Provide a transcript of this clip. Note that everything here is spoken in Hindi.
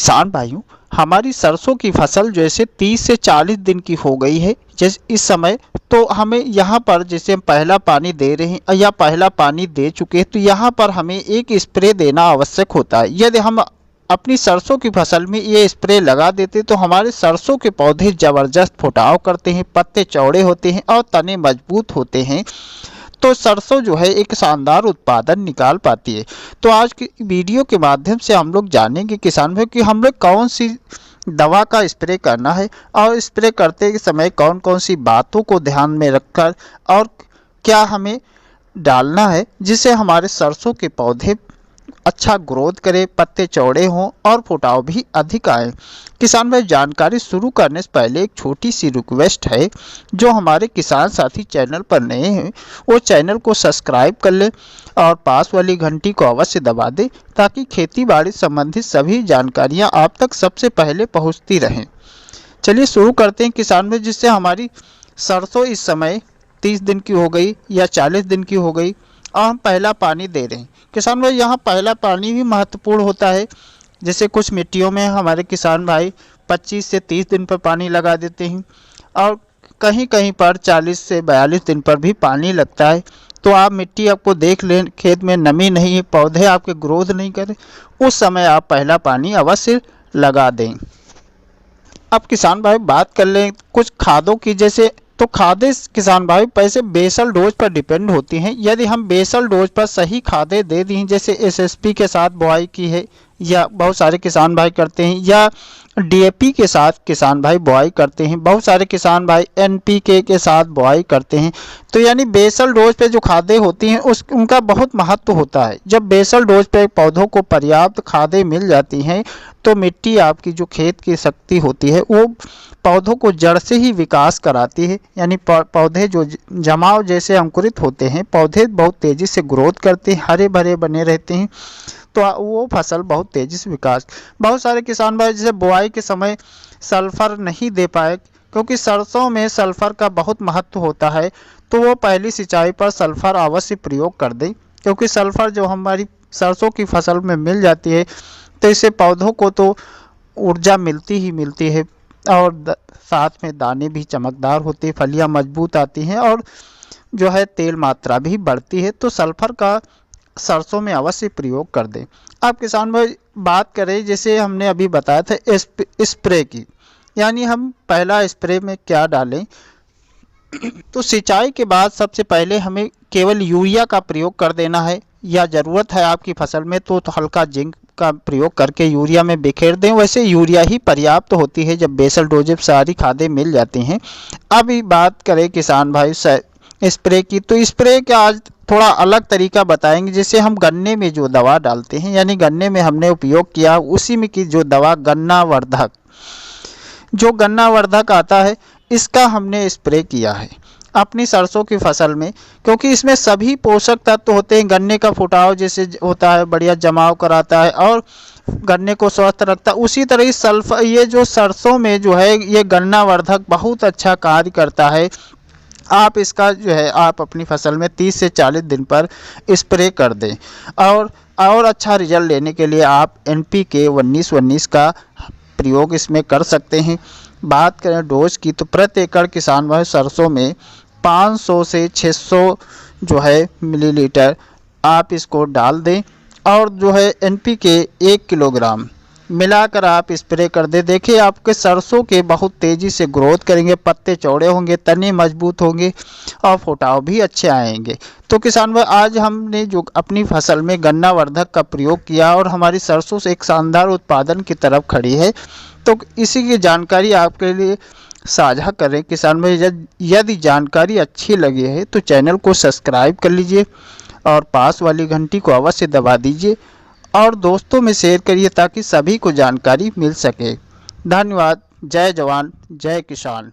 किसान भाइयों, हमारी सरसों की फसल जैसे 30 से 40 दिन की हो गई है जैसे इस समय, तो हमें यहाँ पर जैसे हम पहला पानी दे रहे हैं या पहला पानी दे चुके हैं, तो यहाँ पर हमें एक स्प्रे देना आवश्यक होता है। यदि हम अपनी सरसों की फसल में ये स्प्रे लगा देते तो हमारे सरसों के पौधे ज़बरदस्त फुटाव करते हैं, पत्ते चौड़े होते हैं और तने मजबूत होते हैं, तो सरसों जो है एक शानदार उत्पादन निकाल पाती है। तो आज की वीडियो के माध्यम से हम लोग जानेंगे किसान भाई कि हम लोग कौन सी दवा का स्प्रे करना है और स्प्रे करते के समय कौन कौन सी बातों को ध्यान में रखकर और क्या हमें डालना है जिससे हमारे सरसों के पौधे अच्छा ग्रोथ करे, पत्ते चौड़े हों और फुटाव भी अधिक आए। किसान भाई, जानकारी शुरू करने से पहले एक छोटी सी रिक्वेस्ट है, जो हमारे किसान साथी चैनल पर नए हैं वो चैनल को सब्सक्राइब कर लें और पास वाली घंटी को अवश्य दबा दें ताकि खेती बाड़ी संबंधित सभी जानकारियां आप तक सबसे पहले पहुंचती रहें। चलिए शुरू करते हैं किसान भाई, जिससे हमारी सरसों इस समय 30 दिन की हो गई या 40 दिन की हो गई और हम पहला पानी दे रहे हैं। किसान भाई, यहाँ पहला पानी भी महत्वपूर्ण होता है। जैसे कुछ मिट्टियों में हमारे किसान भाई 25 से 30 दिन पर पानी लगा देते हैं और कहीं कहीं पर 40 से 42 दिन पर भी पानी लगता है। तो आप मिट्टी आपको देख लें, खेत में नमी नहीं है, पौधे आपके ग्रोथ नहीं करें, उस समय आप पहला पानी अवश्य लगा दें। अब किसान भाई बात कर लें कुछ खादों की। जैसे तो खादें किसान भाई पैसे बेसल डोज पर डिपेंड होती हैं। यदि हम बेसल डोज पर सही खादें दे दी, जैसे एसएसपी के साथ बुआई की है या बहुत सारे किसान भाई करते हैं, या डीएपी के साथ किसान भाई बुआई करते हैं, बहुत सारे किसान भाई एनपीके के साथ बुआई करते हैं, तो यानी बेसल डोज पे जो खादें होती हैं उनका बहुत महत्व होता है। जब बेसल डोज पे पौधों को पर्याप्त खादें मिल जाती हैं तो मिट्टी आपकी जो खेत की शक्ति होती है वो पौधों को जड़ से ही विकास कराती है। यानी पौधे जो जमाव जैसे अंकुरित होते हैं, पौधे बहुत तेज़ी से ग्रोथ करते हैं, हरे भरे बने रहते हैं, तो वो फसल बहुत तेज़ी से विकास। बहुत सारे किसान भाई जैसे बुआई के समय सल्फ़र नहीं दे पाए, क्योंकि सरसों में सल्फ़र का बहुत महत्व होता है, तो वो पहली सिंचाई पर सल्फ़र अवश्य प्रयोग कर दें, क्योंकि सल्फ़र जो हमारी सरसों की फसल में मिल जाती है तो इससे पौधों को तो ऊर्जा मिलती ही मिलती है और साथ में दाने भी चमकदार होते हैं, फलियां मजबूत आती हैं और जो है तेल मात्रा भी बढ़ती है। तो सल्फ़र का सरसों में अवश्य प्रयोग कर दें। अब किसान भाई बात करें, जैसे हमने अभी बताया था स्प्रे की, यानी हम पहला स्प्रे में क्या डालें। तो सिंचाई के बाद सबसे पहले हमें केवल यूरिया का प्रयोग कर देना है, या ज़रूरत है आपकी फसल में तो हल्का जिंक का प्रयोग करके यूरिया में बिखेर दें। वैसे यूरिया ही पर्याप्त होती है जब बेसल डोज सारी खादें मिल जाती हैं। अभी बात करें किसान भाई स्प्रे की, तो स्प्रे का आज थोड़ा अलग तरीका बताएंगे। जैसे हम गन्ने में जो दवा डालते हैं, यानी गन्ने में हमने उपयोग किया उसी में की जो दवा गन्ना वर्धक, जो गन्ना वर्धक आता है, इसका हमने स्प्रे किया है अपनी सरसों की फसल में, क्योंकि इसमें सभी पोषक तत्व होते हैं। गन्ने का फुटाव जैसे होता है बढ़िया जमाव कराता है और गन्ने को स्वस्थ रखता है, उसी तरह ही सल्फर ये जो सरसों में जो है ये गन्ना वर्धक बहुत अच्छा कार्य करता है। आप इसका जो है आप अपनी फसल में 30 से 40 दिन पर स्प्रे कर दें और अच्छा रिजल्ट लेने के लिए आप NPK 19-19 का प्रयोग इसमें कर सकते हैं। बात करें डोज की, तो प्रति एकड़ किसान भाई सरसों में 500 से 600 जो है मिलीलीटर आप इसको डाल दें और जो है NPK 1 किलोग्राम मिलाकर आप स्प्रे कर दे। देखिए आपके सरसों के बहुत तेज़ी से ग्रोथ करेंगे, पत्ते चौड़े होंगे, तने मजबूत होंगे और फुटाव भी अच्छे आएंगे। तो किसान भाई आज हमने जो अपनी फसल में गन्ना वर्धक का प्रयोग किया और हमारी सरसों से एक शानदार उत्पादन की तरफ खड़ी है, तो इसी की जानकारी आपके लिए साझा करें। किसान भाई यदि जानकारी अच्छी लगी है तो चैनल को सब्सक्राइब कर लीजिए और पास वाली घंटी को अवश्य दबा दीजिए और दोस्तों में शेयर करिए ताकि सभी को जानकारी मिल सके। धन्यवाद। जय जवान जय किसान।